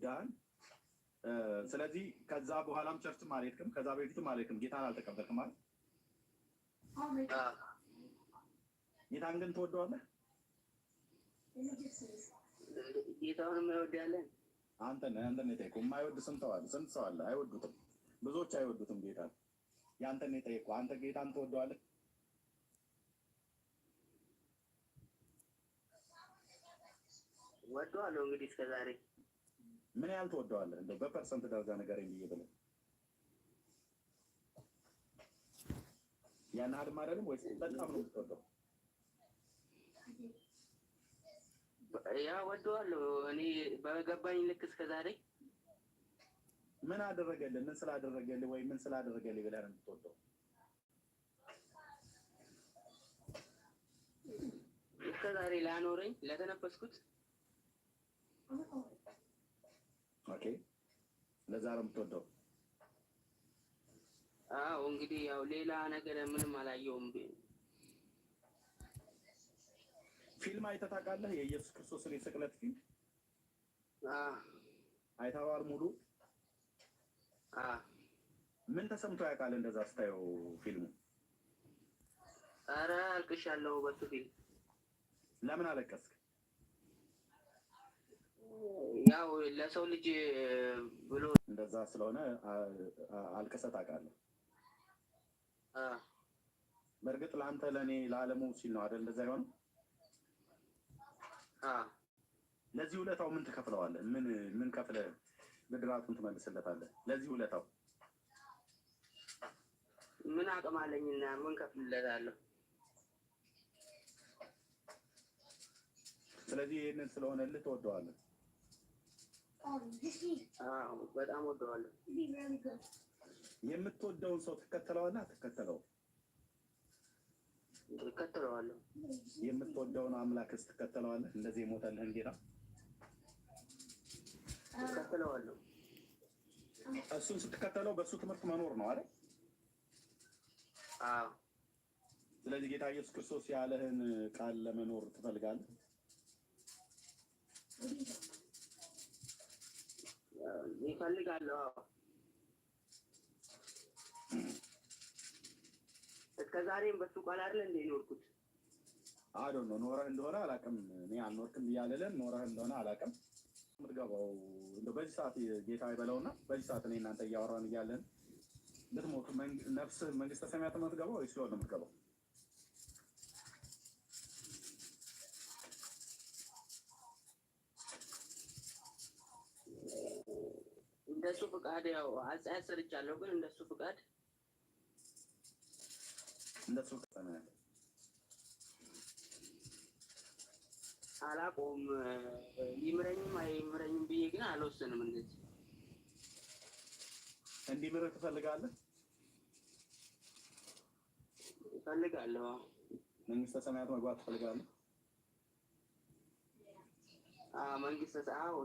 ወዳን ስለዚህ ከዛ በኋላም ቸርችም አልሄድክም፣ ከዛ በፊትም አልሄድክም፣ ጌታን አልተቀበልክም ማለት ጌታን ግን ትወደዋለህ? ጌታውን የማይወድ ያለ አንተን የጠየቁህ። የማይወድ ስንት ሰው አለ? አይወዱትም፣ ብዙዎች አይወዱትም ጌታን። ያንተን የጠየቁህ አንተ ጌታን ትወደዋለህ? ወደዋለሁ። እንግዲህ እስከዛሬ ምን ያህል ትወደዋለህ? እንደው በፐርሰንት ደረጃ ንገረኝ ብዬ ብለህ ያን ያህልም አይደለም ወይስ በጣም ነው የምትወደው? ያ ወደዋለሁ። እኔ በገባኝ ልክ እስከዛሬ ምን አደረገልህ? ምን ስላደረገልህ ወይ ምን ስላደረገልህ ብለህ ነው የምትወደው? እስከዛሬ ላኖረኝ ለተነፈስኩት። ኦኬ፣ ለዛ ነው የምትወደው? አዎ፣ እንግዲህ ያው ሌላ ነገር ምንም አላየውም። ፊልም አይተህ ታውቃለህ? የኢየሱስ ክርስቶስን የስቅለት ፊልም አይተኸዋል? ሙሉ? ምን ተሰምቶ ያውቃል እንደዛ ስታየው ፊልሙ? ኧረ አልቅሻለሁ በሱ ፊልም። ለምን አለቀስክ? ያው ለሰው ልጅ ብሎ እንደዛ ስለሆነ አልቅሰህ ታውቃለህ? በእርግጥ ለአንተ ለእኔ ለዓለሙ ሲል ነው አይደል እንደዛ የሆነው? ለዚህ ውለታው ምን ትከፍለዋለህ? ምን ከፍለህ ብድራቱን ትመልስለታለህ? ለዚህ ውለታው ምን አቅም አለኝና ምን ከፍልለታለሁ? ስለዚህ ይህንን ስለሆነልህ ትወደዋለህ? አዎ በጣም ወደዋለሁ። የምትወደውን ሰው ትከተለዋለህ አትከተለውም? እከተለዋለሁ። የምትወደውን አምላክስ ትከተለዋለህ? እንደዚህ የሞተልህን ጌታ እከተለዋለሁ። እሱን ስትከተለው በእሱ ትምህርት መኖር ነው አይደል? አዎ። ስለዚህ ጌታ ኢየሱስ ክርስቶስ ያለህን ቃል ለመኖር ትፈልጋለህ? ይፈልጋለሁ። እስከዛሬም በሱ ቃል አይደል እንደ ኖርኩት። አዶን ነው ኖረህ እንደሆነ አላውቅም። እኔ አልኖርክም ብያለለን። ኖረህ እንደሆነ አላውቅም። የምትገባው እንደው በዚህ ሰዓት ጌታ ይበለውና በዚህ ሰዓት እኔ እናንተ እያወራን እያለን ልትሞት ነፍስህ መንግስተ ሰማያት ነው የምትገባው ወይስ ሲኦል ነው የምትገባው? እንደሱ ፍቃድ ያው አሰርቻለሁ፣ ግን እንደሱ ፍቃድ እንደሱ ተሰማኝ አላቆም ይምረኝም አይምረኝም ብዬ ግን አልወሰንም። እንደዚህ እንዲምርህ ትፈልጋለህ? እፈልጋለሁ። መንግስተ ሰማያት መግባት ትፈልጋለህ? መንግስተ ሰማያት